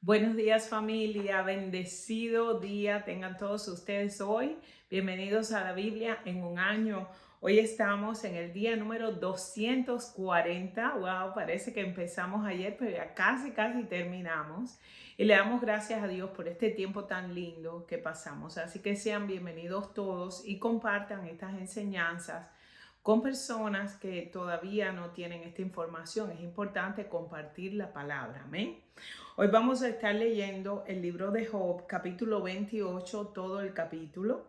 Buenos días familia, bendecido día tengan todos ustedes hoy. Bienvenidos a la Biblia en un año. Hoy estamos en el día número 240. Wow, parece que empezamos ayer, pero ya casi terminamos. Y le damos gracias a Dios por este tiempo tan lindo que pasamos. Así que sean bienvenidos todos y compartan estas enseñanzas con personas que todavía no tienen esta información. Es importante compartir la palabra. Amén. Hoy vamos a estar leyendo el libro de Job, capítulo 28, todo el capítulo.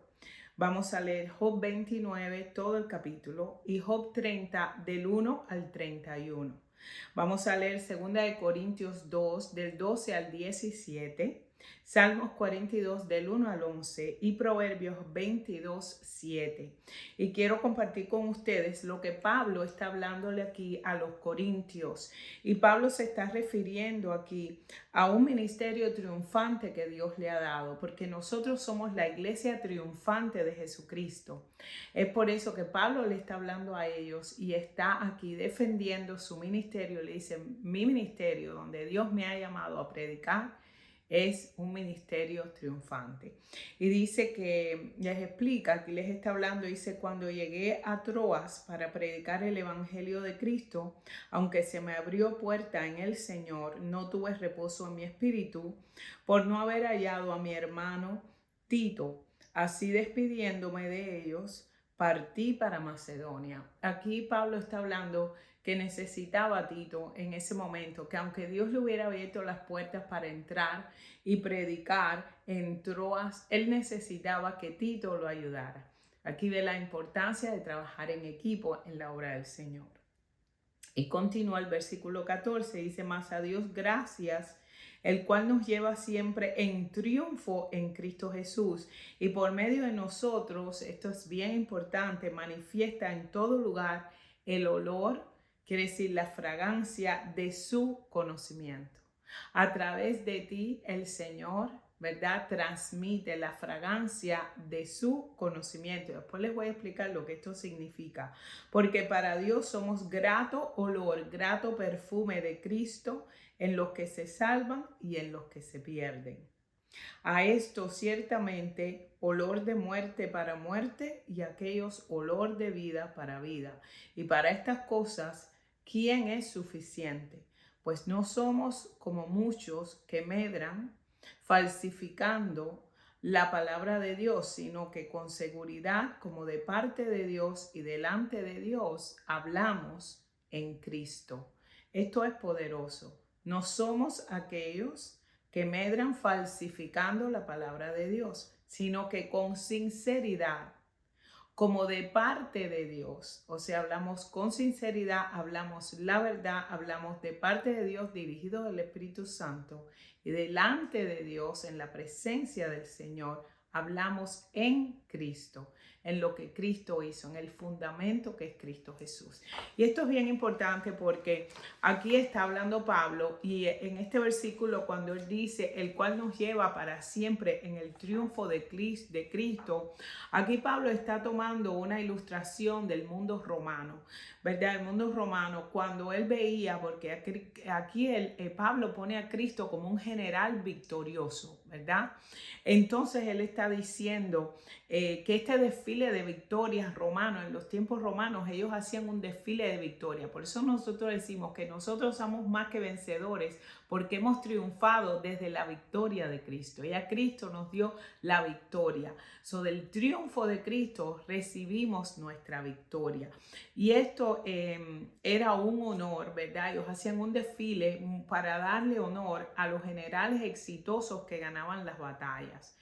Vamos a leer Job 29, todo el capítulo, y Job 30, del 1 al 31. Vamos a leer 2 Corintios 2, del 12 al 17, Salmos 42, del 1 al 11 y Proverbios 22, 7. Y quiero compartir con ustedes lo que Pablo está hablándole aquí a los corintios. Y Pablo se está refiriendo aquí a un ministerio triunfante que Dios le ha dado, porque nosotros somos la iglesia triunfante de Jesucristo. Es por eso que Pablo le está hablando a ellos y está aquí defendiendo su ministerio. Le dice, mi ministerio, donde Dios me ha llamado a predicar, es un ministerio triunfante. Y dice que les explica, aquí les está hablando, dice, cuando llegué a Troas para predicar el evangelio de Cristo, aunque se me abrió puerta en el Señor, no tuve reposo en mi espíritu por no haber hallado a mi hermano Tito. Así despidiéndome de ellos, partí para Macedonia. Aquí Pablo está hablando que necesitaba a Tito en ese momento, que aunque Dios le hubiera abierto las puertas para entrar y predicar en Troas, él necesitaba que Tito lo ayudara. Aquí ve la importancia de trabajar en equipo en la obra del Señor. Y continúa el versículo 14, dice, mas a Dios gracias, el cual nos lleva siempre en triunfo en Cristo Jesús. Y por medio de nosotros, esto es bien importante, manifiesta en todo lugar el olor, quiere decir la fragancia de su conocimiento. A través de ti, el Señor, ¿verdad?, transmite la fragancia de su conocimiento. Después les voy a explicar lo que esto significa. Porque para Dios somos grato olor, grato perfume de Cristo en los que se salvan y en los que se pierden. A esto ciertamente olor de muerte para muerte y aquellos olor de vida para vida. Y para estas cosas, ¿quién es suficiente? Pues no somos como muchos que medran falsificando la palabra de Dios, sino que con seguridad, como de parte de Dios y delante de Dios, hablamos en Cristo. Esto es poderoso. No somos aquellos que medran falsificando la palabra de Dios, sino que con sinceridad, como de parte de Dios. O sea, hablamos con sinceridad, hablamos la verdad, hablamos de parte de Dios, dirigido del Espíritu Santo, y delante de Dios, en la presencia del Señor, hablamos en Cristo, en lo que Cristo hizo, en el fundamento que es Cristo Jesús. Y esto es bien importante porque aquí está hablando Pablo y en este versículo cuando él dice, el cual nos lleva para siempre en el triunfo de Cristo, aquí Pablo está tomando una ilustración del mundo romano, ¿verdad? El mundo romano, cuando él veía, porque aquí Pablo pone a Cristo como un general victorioso, ¿verdad? Entonces él está diciendo que este desfile de victorias romano, en los tiempos romanos, ellos hacían un desfile de victoria. Por eso nosotros decimos que nosotros somos más que vencedores, porque hemos triunfado desde la victoria de Cristo. Ya Cristo nos dio la victoria. Del triunfo de Cristo recibimos nuestra victoria. Y esto era un honor, ¿verdad? Ellos hacían un desfile para darle honor a los generales exitosos que ganaban las batallas.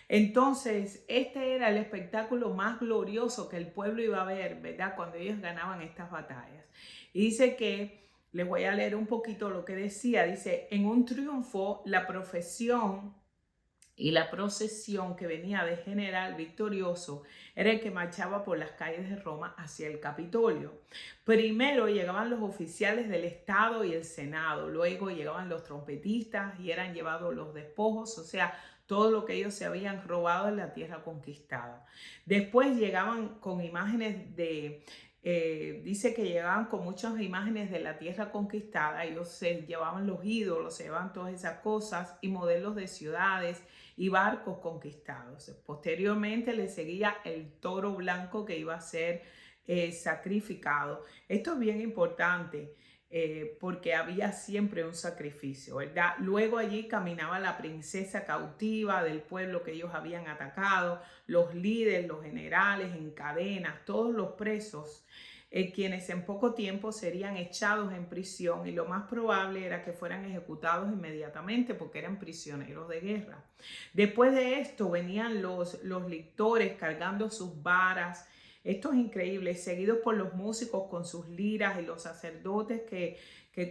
Entonces, este era el espectáculo más glorioso que el pueblo iba a ver, ¿verdad?, cuando ellos ganaban estas batallas. Y dice que, les voy a leer un poquito lo que decía, dice, en un triunfo, la profesión y la procesión que venía de general victorioso era el que marchaba por las calles de Roma hacia el Capitolio. Primero llegaban los oficiales del Estado y el Senado, luego llegaban los trompetistas y eran llevados los despojos, o sea, todo lo que ellos se habían robado en la tierra conquistada. Después llegaban con imágenes Dice que llegaban con muchas imágenes de la tierra conquistada. Ellos se llevaban los ídolos, se llevaban todas esas cosas y modelos de ciudades y barcos conquistados. Posteriormente le seguía el toro blanco que iba a ser sacrificado. Esto es bien importante. Porque había siempre un sacrificio, ¿verdad? Luego allí caminaba la princesa cautiva del pueblo que ellos habían atacado, los líderes, los generales en cadenas, todos los presos, quienes en poco tiempo serían echados en prisión, y lo más probable era que fueran ejecutados inmediatamente porque eran prisioneros de guerra. Después de esto venían los lictores cargando sus varas. Esto es increíble, seguidos por los músicos con sus liras y los sacerdotes que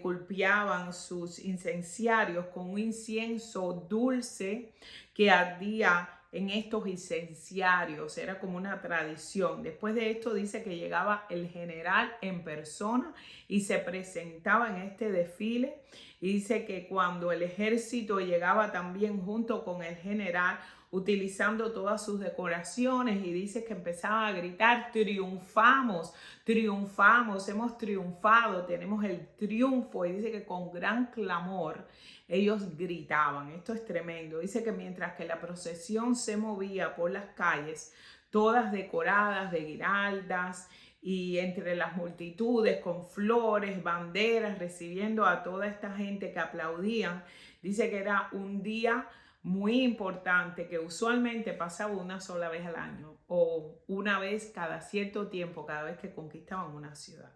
golpeaban sus incenciarios con un incienso dulce que ardía en estos incenciarios. Era como una tradición. Después de esto dice que llegaba el general en persona y se presentaba en este desfile. Y dice que cuando el ejército llegaba también junto con el general, utilizando todas sus decoraciones, y dice que empezaba a gritar: triunfamos, triunfamos, hemos triunfado, tenemos el triunfo. Y dice que con gran clamor ellos gritaban. Esto es tremendo. Dice que mientras que la procesión se movía por las calles, todas decoradas de guirnaldas, y entre las multitudes con flores, banderas, recibiendo a toda esta gente que aplaudían, dice que era un día muy importante que usualmente pasaba una sola vez al año o una vez cada cierto tiempo, cada vez que conquistaban una ciudad.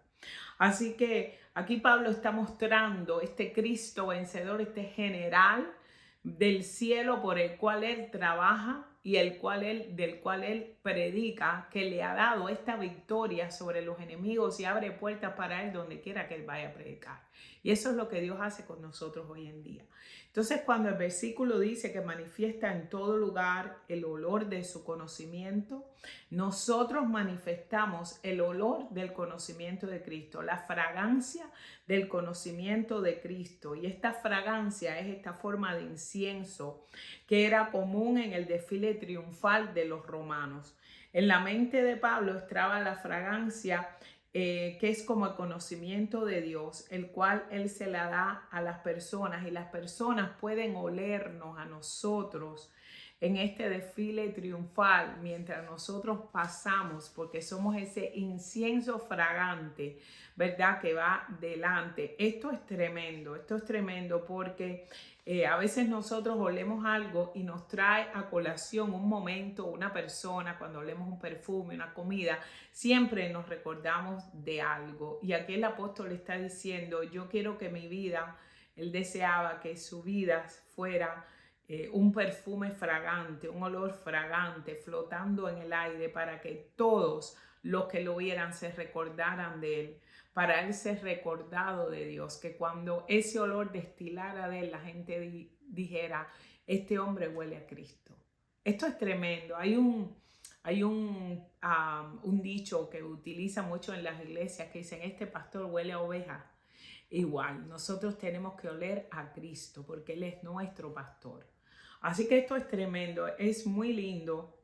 Así que aquí Pablo está mostrando este Cristo vencedor, este general del cielo por el cual él trabaja y del cual él predica, que le ha dado esta victoria sobre los enemigos y abre puertas para él donde quiera que él vaya a predicar. Y eso es lo que Dios hace con nosotros hoy en día. Entonces, cuando el versículo dice que manifiesta en todo lugar el olor de su conocimiento, nosotros manifestamos el olor del conocimiento de Cristo, la fragancia del conocimiento de Cristo. Y esta fragancia es esta forma de incienso que era común en el desfile triunfal de los romanos. En la mente de Pablo estaba la fragancia que es como el conocimiento de Dios, el cual Él se la da a las personas, y las personas pueden olernos a nosotros en este desfile triunfal mientras nosotros pasamos, porque somos ese incienso fragante, ¿verdad? Que va delante. Esto es tremendo porque a veces nosotros olemos algo y nos trae a colación un momento, una persona. Cuando olemos un perfume, una comida, siempre nos recordamos de algo. Y aquí el apóstol está diciendo: yo quiero que mi vida, él deseaba que su vida fuera un perfume fragante, un olor fragante flotando en el aire, para que todos los que lo vieran se recordaran de él, para él ser recordado de Dios, que cuando ese olor destilara de él, la gente dijera: este hombre huele a Cristo. Esto es tremendo. Hay un dicho que utiliza mucho en las iglesias que dicen: este pastor huele a oveja. Igual, nosotros tenemos que oler a Cristo porque Él es nuestro pastor. Así que esto es tremendo, es muy lindo,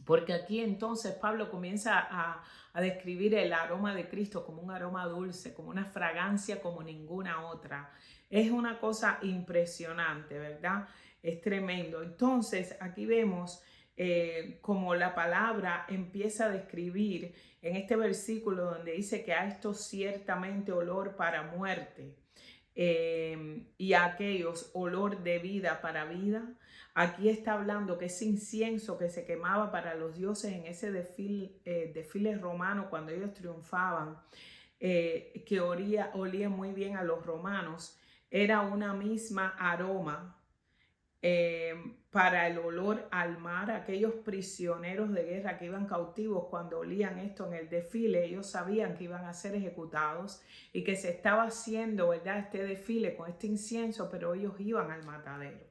porque aquí entonces Pablo comienza a describir el aroma de Cristo como un aroma dulce, como una fragancia como ninguna otra. Es una cosa impresionante, ¿verdad? Es tremendo. Entonces aquí vemos como la palabra empieza a describir en este versículo donde dice que a esto ciertamente olor para muerte. Y a aquellos olor de vida para vida. Aquí está hablando que ese incienso que se quemaba para los dioses en ese desfile romano cuando ellos triunfaban, que olía muy bien a los romanos, era una misma aroma para el olor al mar. Aquellos prisioneros de guerra que iban cautivos, cuando olían esto en el desfile, ellos sabían que iban a ser ejecutados y que se estaba haciendo, ¿verdad?, este desfile con este incienso, pero ellos iban al matadero.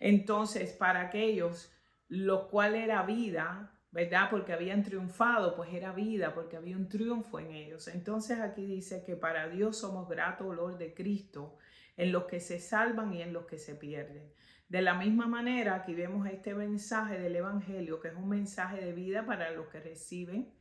Entonces, para aquellos, lo cual era vida, ¿verdad?, porque habían triunfado, pues era vida, porque había un triunfo en ellos. Entonces aquí dice que para Dios somos grato olor de Cristo en los que se salvan y en los que se pierden. De la misma manera, aquí vemos este mensaje del Evangelio, que es un mensaje de vida para los que reciben,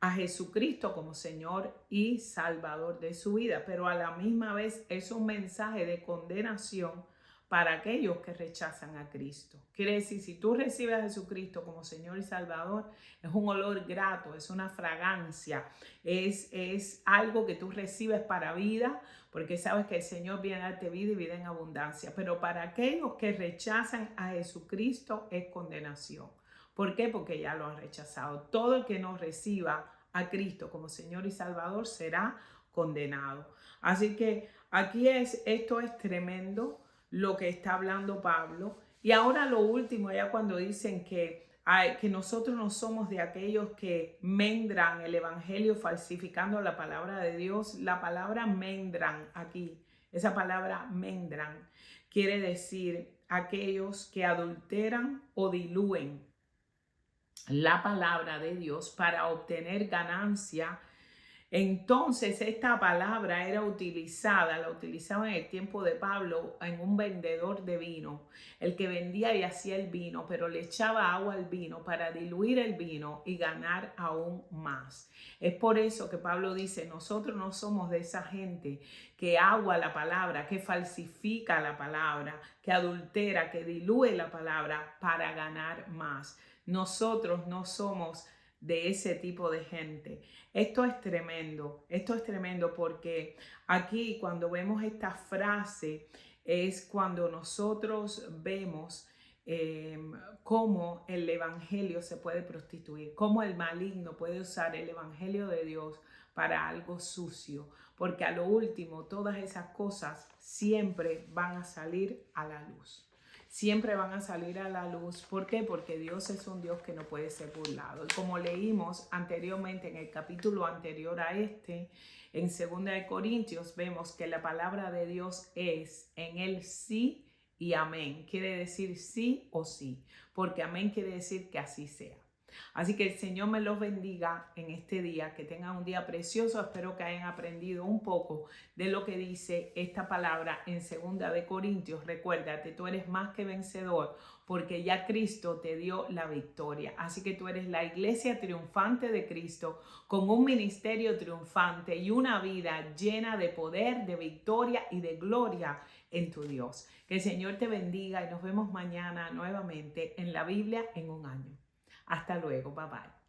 a Jesucristo como Señor y Salvador de su vida, pero a la misma vez es un mensaje de condenación para aquellos que rechazan a Cristo. Quiere decir, si tú recibes a Jesucristo como Señor y Salvador, es un olor grato, es una fragancia, es algo que tú recibes para vida, porque sabes que el Señor viene a darte vida y vida en abundancia. Pero para aquellos que rechazan a Jesucristo es condenación. ¿Por qué? Porque ya lo han rechazado. Todo el que no reciba a Cristo como Señor y Salvador será condenado. Así que esto es tremendo lo que está hablando Pablo. Y ahora lo último, ya cuando dicen que nosotros no somos de aquellos que mendran el evangelio falsificando la palabra de Dios. La palabra mendran aquí, esa palabra mendran, quiere decir aquellos que adulteran o dilúen la palabra de Dios para obtener ganancia. Entonces esta palabra era utilizada, la utilizaba en el tiempo de Pablo en un vendedor de vino, el que vendía y hacía el vino, pero le echaba agua al vino para diluir el vino y ganar aún más. Es por eso que Pablo dice, nosotros no somos de esa gente que agua la palabra, que falsifica la palabra, que adultera, que diluye la palabra para ganar más. Nosotros no somos de ese tipo de gente. Esto es tremendo porque aquí cuando vemos esta frase es cuando nosotros vemos cómo el evangelio se puede prostituir, cómo el maligno puede usar el evangelio de Dios para algo sucio, porque a lo último todas esas cosas siempre van a salir a la luz. Siempre van a salir a la luz. ¿Por qué? Porque Dios es un Dios que no puede ser burlado. Y como leímos anteriormente en el capítulo anterior a este, en 2 Corintios, vemos que la palabra de Dios es en el sí y amén. Quiere decir sí o sí, porque amén quiere decir que así sea. Así que el Señor me los bendiga en este día, que tengan un día precioso. Espero que hayan aprendido un poco de lo que dice esta palabra en 2 Corintios. Recuérdate, tú eres más que vencedor porque ya Cristo te dio la victoria. Así que tú eres la iglesia triunfante de Cristo con un ministerio triunfante y una vida llena de poder, de victoria y de gloria en tu Dios. Que el Señor te bendiga y nos vemos mañana nuevamente en la Biblia en un año. Hasta luego, bye bye.